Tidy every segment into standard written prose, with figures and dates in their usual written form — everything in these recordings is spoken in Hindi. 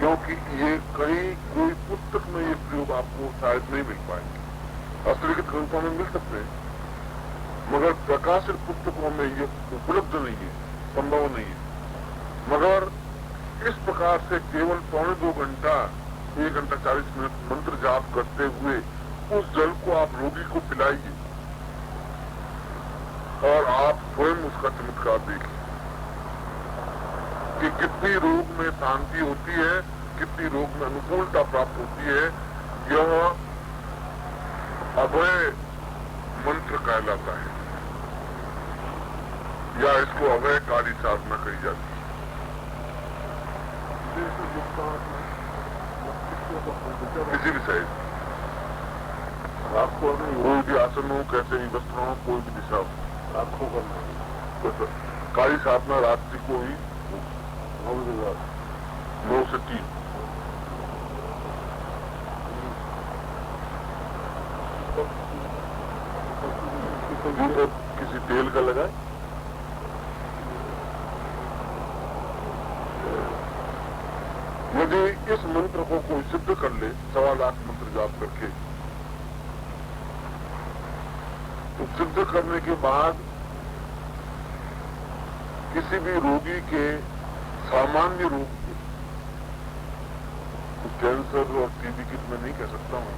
क्योंकि ये कहीं कोई पुस्तक में ये प्रयोग आपको शायद नहीं मिल पाएंगे। हस्तलिखित ग्रंथों में मिल सकते हैं, मगर प्रकाशित पुस्तकों में ये उपलब्ध नहीं है, संभव नहीं है। मगर इस प्रकार से केवल 1.25 घंटा 1 घंटा 40 मिनट मंत्र जाप करते हुए उस जल को आप रोगी को पिलाइए और आप स्वयं उसका चमत्कार देखिए कि कितनी रोग में शांति होती है, कितनी रोग में अनुकूलता प्राप्त होती है। यह अभय मंत्र कहलाता है, या इसको अभयकारी साधना कही जाती है। किसी भी साइज आपको कोई भी आसन हो, कैसे भी वस्त्र हो, कोई भी दिशा हो, आपको करना है। कारी साधना रात्रि को ही 9 से 3 किसी तेल का लगाए। यदि इस मंत्र को कोई सिद्ध कर ले 1.25 लाख मंत्र जाप करके, तो सिद्ध करने के बाद किसी भी रोगी के सामान्य रोग तो कैंसर और टीबी की मैं नहीं कह सकता हूं,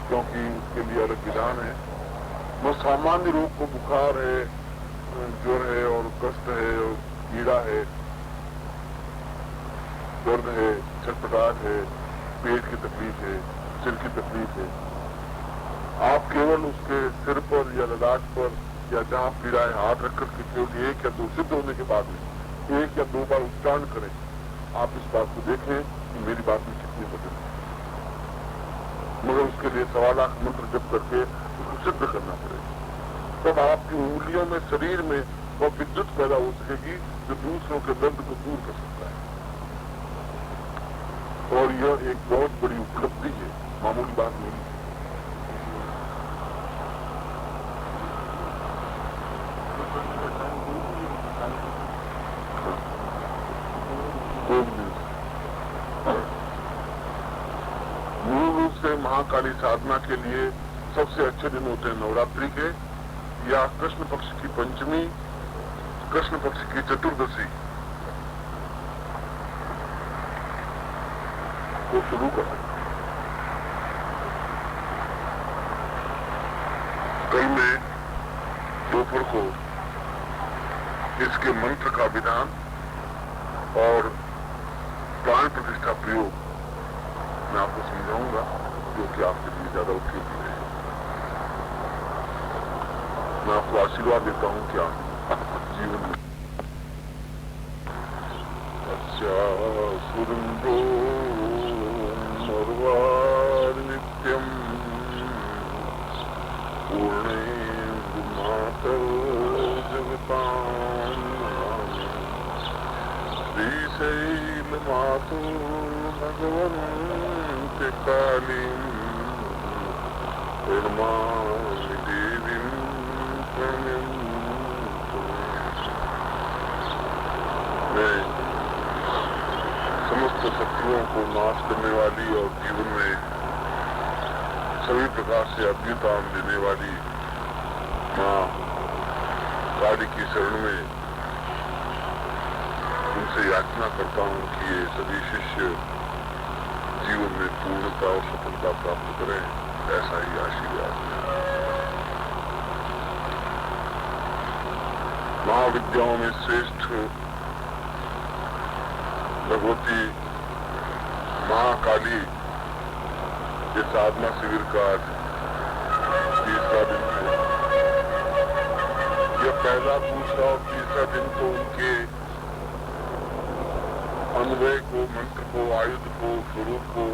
क्योंकि उसके लिए अलग विधान है। वो सामान्य रोग को बुखार है, ज्वर है और कष्ट है और पीड़ा है, दर्द है, छटपटाहट है, पेट की तकलीफ है, सिर की तकलीफ है, आप केवल उसके सिर पर या ललाट पर या जहां पीड़ा है हाथ रख करके केवल 1 या 2 सिद्ध होने के बाद में 1 या 2 बार उच्चारण करें। आप इस बात को देखें कि मेरी बात में कितनी बदल है। मगर उसके लिए 1.25 लाख मंत्र जप करके उसको सिद्ध करना पड़ेगा, तब आपकी उंगलियों में, शरीर में वह विद्युत पैदा हो सकेगी जो दूसरों के दर्द को दूर कर सकता है। और यह एक बहुत बड़ी उपलब्धि है, मामूली बात नहीं है। मूल रूप से महाकाली साधना के लिए सबसे अच्छे दिन होते हैं नवरात्रि के, या कृष्ण पक्ष की पंचमी, कृष्ण पक्ष की चतुर्दशी को शुरू करें। कल मैं दोपहर को इसके मंत्र का विधान और प्राण प्रतिष्ठा प्रयोग मैं आपको समझाऊंगा, जो कि आपके लिए ज्यादा उपयोगी है। मैं आपको आशीर्वाद देता हूं क्या जीवन में सुरंदो सर्वार नित्यम पूर्णे मातर जगतां श्रीशैल मातु भगवन्ते कालीं प्रणमामि देवीं मैं समस्त शत्रुओं को नाश करने वाली और जीवन में सभी प्रकार से अभ्युत्थान देने वाली मां काली की शरण में उनसे याचना करता हूं कि ये सभी शिष्य जीवन में पूर्णता और सफलता प्राप्त करें, ऐसा ही आशीर्वाद है। महाविद्याओं में श्रेष्ठ भगवती महाकाली के साधना शिविर का आज 30वां दिन है। यह पहला, दूसरा और तीसरा दिन तो उनके अन्वय को, मंत्र को, आयुध को, स्वरूप को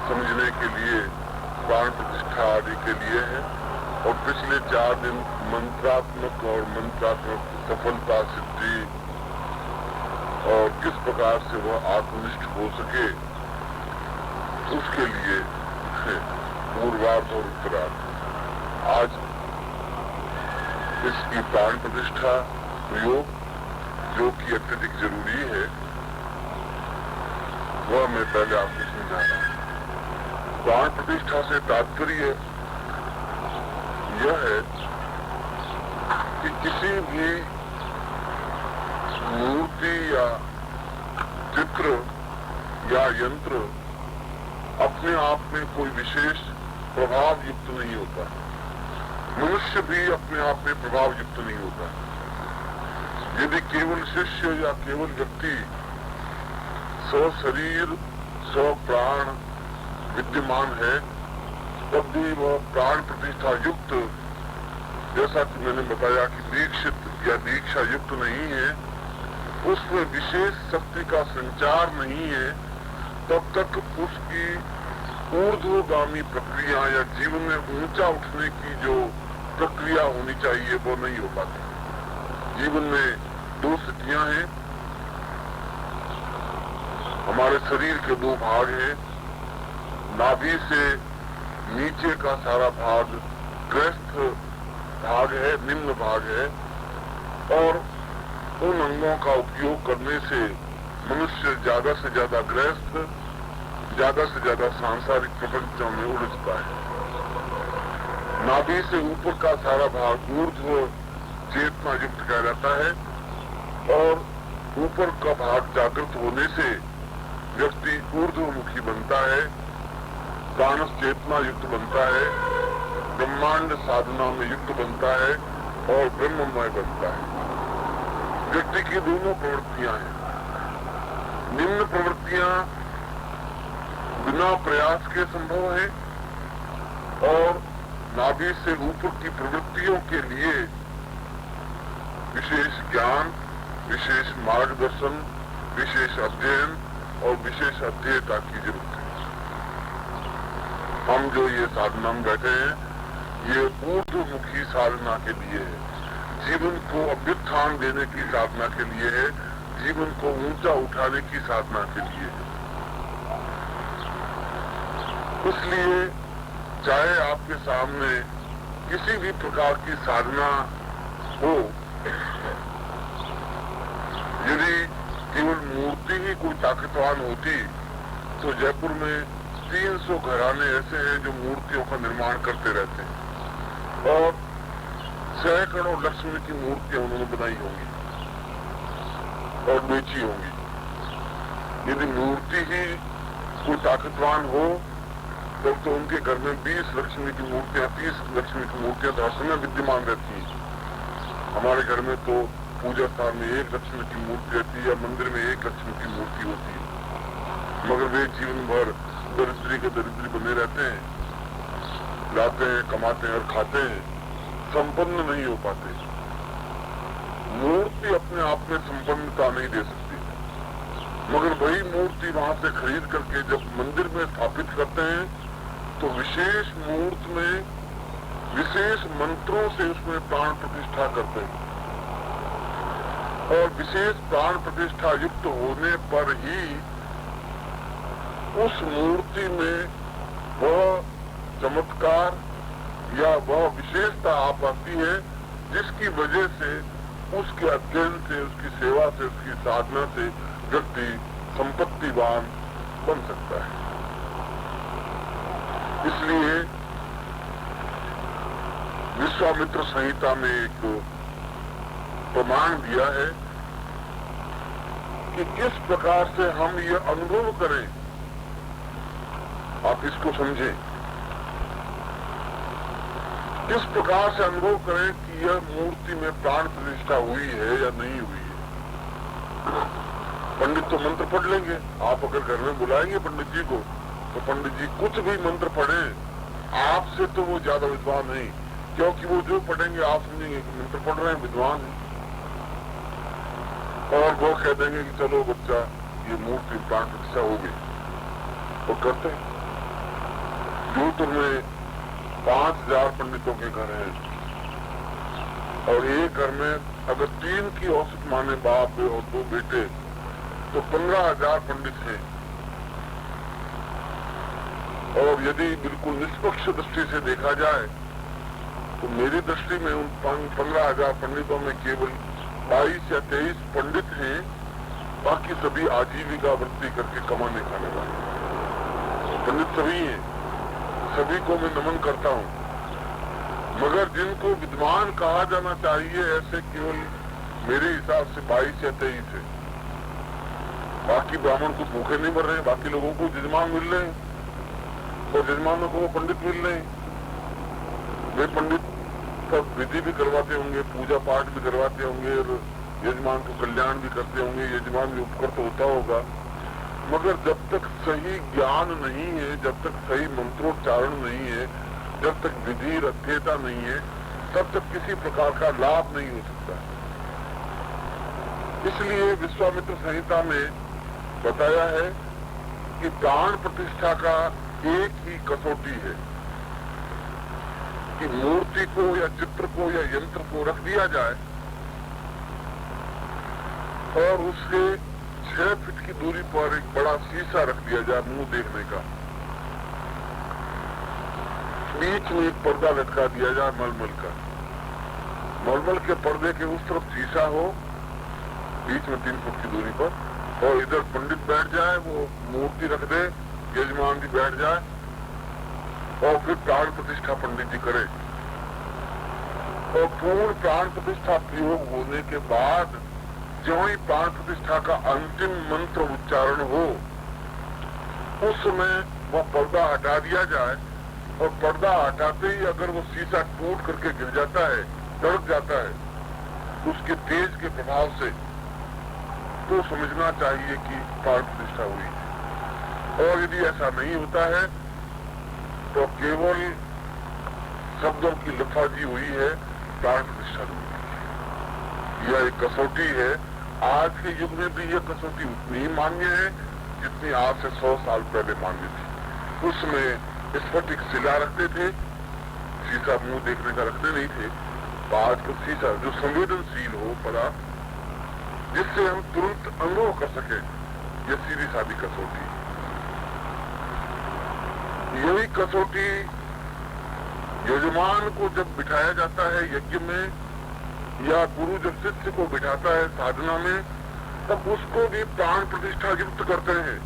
समझने के लिए, प्राण प्रतिष्ठा आदि के लिए है। और पिछले 4 दिन मंत्रात्मक और मंत्रात्मक सफलता, सिद्धि और किस प्रकार से वह आत्मनिष्ठ हो सके उसके लिए पूर्वार्ध और उत्तरार्ध। आज इसकी प्राण प्रतिष्ठा प्रयोग, जो कि अत्यधिक जरूरी है, वह मैं पहले आपको समझा रहा हूं। प्राण प्रतिष्ठा से तात्पर्य यह है कि किसी भी मूर्ति या चित्र या यंत्र अपने आप में कोई विशेष प्रभाव युक्त नहीं होता। मनुष्य भी अपने आप में प्रभाव युक्त नहीं होता। यदि केवल शिष्य या केवल व्यक्ति स्व शरीर स्व प्राण विद्यमान है, तब भी वह प्राण प्रतिष्ठा युक्त, जैसा कि मैंने बताया कि दीक्षित या दीक्षा युक्त नहीं है, उसमें विशेष शक्ति का संचार नहीं है, तब तक उसकी ऊर्ध्वगामी प्रक्रिया या जीवन में ऊंचा उठने की जो प्रक्रिया होनी चाहिए वो नहीं हो पाती। जीवन में दो स्थितियां हैं। हमारे शरीर के दो भाग हैं। नाभि से नीचे का सारा भाग ग्रस्त भाग है, निम्न भाग है, और उन अंगों का उपयोग करने से मनुष्य ज्यादा से ज्यादा ग्रस्त, ज्यादा से ज्यादा सांसारिक प्रपंचों में उलझता है। नाभि से ऊपर का सारा भाग ऊर्ध्व चेतना युक्त कहा जाता है, और ऊपर का भाग जागृत होने से व्यक्ति ऊर्ध्वमुखी बनता है, प्राणस चेतना युक्त बनता है, ब्रह्मांड साधना में युक्त बनता है और ब्रह्ममय बनता है। व्यक्ति की दोनों प्रवृत्तियां हैं। निम्न प्रवृत्तियां बिना प्रयास के संभव है, और नाभि से ऊपर की प्रवृत्तियों के लिए विशेष ज्ञान, विशेष मार्गदर्शन, विशेष अध्ययन और विशेष अध्येयता की जरूरत है। हम जो ये साधना में बैठे हैं, ये ऊर्ध्वमुखी साधना के लिए है, जीवन को अभ्युत्थान देने की साधना के लिए है, जीवन को ऊंचा उठाने की साधना के लिए है। इसलिए चाहे आपके सामने किसी भी प्रकार की साधना हो, यदि केवल मूर्ति ही कोई ताकतवान होती तो जयपुर में 300 घराने ऐसे हैं जो मूर्तियों का निर्माण करते रहते हैं, और सैकड़ों लक्ष्मी की मूर्तियां उन्होंने बनाई होंगी और बेची होंगी। यदि मूर्ति ही कोई ताकतवान हो तब तो उनके घर में 20 लक्ष्मी की मूर्तियां, 30 लक्ष्मी की मूर्तियां तो हर समय विद्यमान रहती हैं। हमारे घर में तो पूजा स्थान में 1 लक्ष्मी की मूर्ति रहती है, या मंदिर में 1 लक्ष्मी की मूर्ति होती है, मगर वे जीवन भर दरिद्री के दरिद्री बने रहते हैं, लाते हैं, कमाते हैं और खाते हैं, संपन्न नहीं हो पाते। मूर्ति अपने आप में संपन्नता नहीं दे सकती, मगर वही मूर्ति वहां से खरीद करके जब मंदिर में स्थापित करते हैं तो विशेष मूर्त में विशेष मंत्रों से उसमें प्राण प्रतिष्ठा करते हैं, और विशेष प्राण प्रतिष्ठा युक्त होने पर ही उस मूर्ति में वह चमत्कार या वह विशेषता आ पाती है जिसकी वजह से उसके अध्ययन से, उसकी सेवा से, उसकी साधना से व्यक्ति संपत्तिवान बन सकता है। इसलिए विश्वामित्र संहिता में एक प्रमाण दिया है कि किस प्रकार से हम ये अनुभव करें। आप इसको समझें, किस प्रकार से अनुभव करें कि यह मूर्ति में प्राण प्रतिष्ठा हुई है या नहीं हुई है। पंडित तो मंत्र पढ़ लेंगे, आप अगर घर में बुलाएंगे पंडित जी को तो पंडित जी कुछ भी मंत्र पढ़ें, आपसे तो वो ज्यादा विद्वान नहीं, क्योंकि वो जो पढ़ेंगे आप समझेंगे कि मंत्र पढ़ रहे हैं, विद्वान है, और वो कह देंगे कि चलो बच्चा ये मूर्ति प्राण प्रतिष्ठा हो गई। वो करते हैं। जोधपुर में 5000 पंडितों के घर हैं, और एक घर में अगर 3 की औसत माने बाप और 2 बेटे तो 15000 पंडित हैं। और यदि बिल्कुल निष्पक्ष दृष्टि से देखा जाए तो मेरी दृष्टि में उन 15000 पंडितों में केवल 22 या 23 पंडित हैं बाकी सभी आजीविका वृत्ति करके कमाने खाने वाले पंडित सभी हैं, सभी को मैं नमन करता हूँ, मगर जिनको विद्वान कहा जाना चाहिए ऐसे केवल मेरे हिसाब से 22 या 23 है। बाकी ब्राह्मण कुछ भूखे नहीं मर रहे, बाकी लोगों को जजमान मिल रहे हैं और जजमानों को पंडित मिल रहे हैं। वे पंडित सब विधि भी करवाते होंगे, पूजा पाठ भी करवाते होंगे और यजमान को कल्याण भी करते होंगे, यजमान भी उपकर तो होता होगा, मगर जब तक सही ज्ञान नहीं है, जब तक सही मंत्रोच्चारण नहीं है, जब तक विधि रथ्यता नहीं है, तब तक किसी प्रकार का लाभ नहीं हो सकता। इसलिए विश्वामित्र संहिता में बताया है कि प्राण प्रतिष्ठा का एक ही कसौटी है कि मूर्ति को या चित्र को या यंत्र को रख दिया जाए और उसके 6 फीट की दूरी पर एक बड़ा शीशा रख दिया जाए मुंह देखने का, बीच में एक पर्दा लटका दिया जाए मलमल का, मलमल के पर्दे के उस तरफ शीशा हो बीच में 3 फुट की दूरी पर, और इधर पंडित बैठ जाए, वो मूर्ति रख दे, यजमान जी बैठ जाए और फिर प्राण प्रतिष्ठा पंडित जी करे और पूर्ण प्राण प्रतिष्ठा प्रयोग होने के बाद जो ही प्राण प्रतिष्ठा का अंतिम मंत्र उच्चारण हो उस समय वह पर्दा हटा दिया जाए और पर्दा हटाते ही अगर वो शीशा टूट करके गिर जाता है, तड़क जाता है उसके तेज के प्रभाव से, तो समझना चाहिए कि प्राण प्रतिष्ठा हुई है। और यदि ऐसा नहीं होता है तो केवल शब्दों की लफाजी हुई है, प्राण प्रतिष्ठा नहीं। यह एक कसौटी है। आज के युग में भी यह कसौटी उतनी ही मान्य है जितनी आज से 100 साल पहले मान्य थी। उसमें स्फटिक शिला रखते थे, शीशा मुंह देखने का रखते नहीं थे। तो आज का शीशा जो संवेदनशील हो पदार्थ, जिससे हम तुरंत अनुभव कर सके, यह सीधी सादी कसौटी। यही कसौटी यजमान को जब बिठाया जाता है यज्ञ में या गुरु जब शिष्य को बिठाता है साधना में, तब उसको भी प्राण प्रतिष्ठा युक्त करते हैं।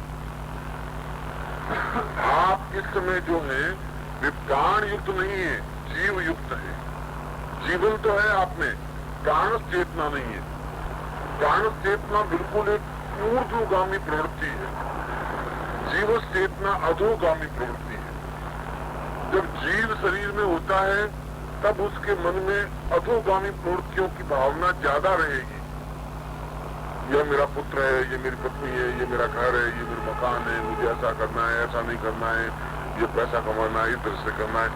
आप इस समय जो है वे प्राण युक्त नहीं है, जीव युक्त है। जीवन तो है आप में, प्राण चेतना नहीं है। प्राण चेतना बिल्कुल एक ऊर्ध्वगामी प्रवृत्ति है, जीव चेतना अधोगामी प्रवृत्ति है। जब जीव शरीर में होता है तब उसके मन में अधोगामी प्रवृत्तियों की भावना ज्यादा रहेगी। यह मेरा पुत्र है, ये मेरी पत्नी है, ये मेरा घर है, ये मेरा मकान है, मुझे ऐसा करना है, ऐसा नहीं करना है, ये पैसा कमाना है, इधर से करना है।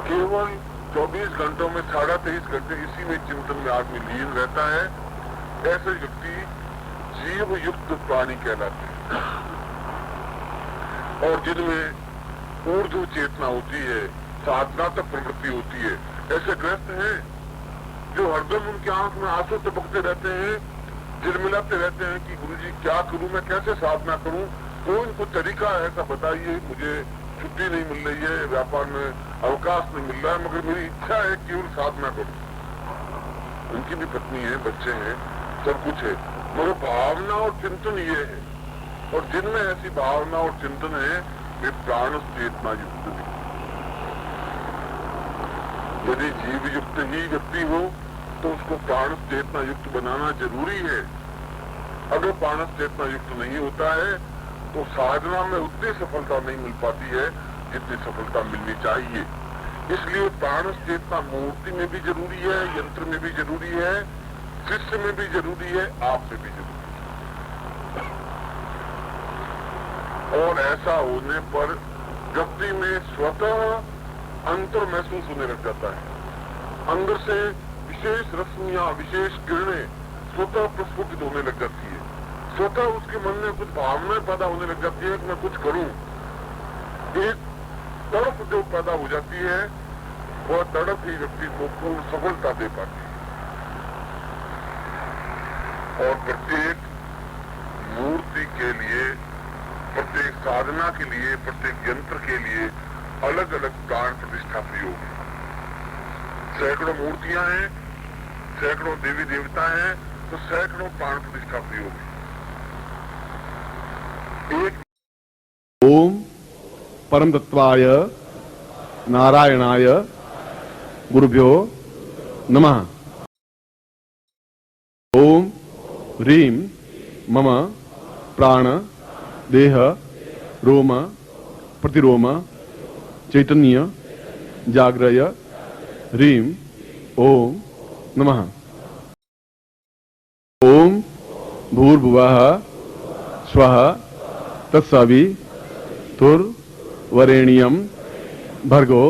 केवल 24 घंटों में 23.5 घंटे इसी में चिंतन में आदमी लीन रहता है। ऐसे व्यक्ति जीव युक्त प्राणी कहलाते हैं और जिनमें ऊर्ध्व चेतना होती है, साधनात्मक प्रवृत्ति होती है। ऐसे ग्रस्त हैं जो हरदम उनकी आंख में आंसू टपकते रहते हैं, झिलमिलाते रहते हैं कि गुरुजी क्या करूं, मैं कैसे साधना करूं, कोई इनको तरीका ऐसा बताइए, मुझे छुट्टी नहीं मिल रही है, व्यापार में अवकाश नहीं मिल रहा है, मगर मेरी इच्छा है केवल साधना करूं। उनकी भी पत्नी है, बच्चे हैं, सब कुछ है, मगर भावना और चिंतन ये है। और जिनमें ऐसी भावना और चिंतन है वे प्राण चेतना युक्त है। यदि जीव युक्त ही व्यक्ति हो तो उसको प्राण चेतना युक्त बनाना जरूरी है। अगर प्राण चेतना युक्त नहीं होता है तो साधना में उतनी सफलता नहीं मिल पाती है जितनी सफलता मिलनी चाहिए। इसलिए प्राण चेतना मूर्ति में भी जरूरी है, यंत्र में भी जरूरी है, शिष्य में भी जरूरी है, आप में भी जरूरी है। और ऐसा होने पर व्यक्ति में स्वतः अंतर महसूस होने लग जाता है। अंदर से विशेष रश्मियां, विशेष किरणें स्वतः प्रस्फुटित होने लग जाती है। स्वतः उसके मन में कुछ भावनाएं पैदा होने लग जाती है कि मैं कुछ करूं। एक तड़प जो पैदा हो जाती है वह तड़प ही व्यक्ति को पूर्ण सफलता दे पाती है। और प्रत्येक मूर्ति के लिए, प्रत्येक साधना के लिए, प्रत्येक यंत्र के लिए अलग अलग प्राण प्रतिष्ठा प्रयोग है। सैकड़ों मूर्तियां हैं, सैकड़ों देवी देवता हैं, तो सैकड़ों प्राण प्रतिष्ठा प्रयोग है। एक ओम परम तत्वाय नारायणाय गुरुभ्यो नमः। ओम ह्रीं मम प्राण देह रोम प्रतिरोम चैतन्य जाग्रय ह्रीं ओम नमः। ओम भूर्भुवः स्वः तत्सवितुर्वरेण्यं भर्गो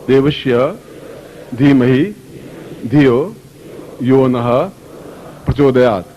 देवस्य धीमहि धियो यो नः प्रचोदयात्।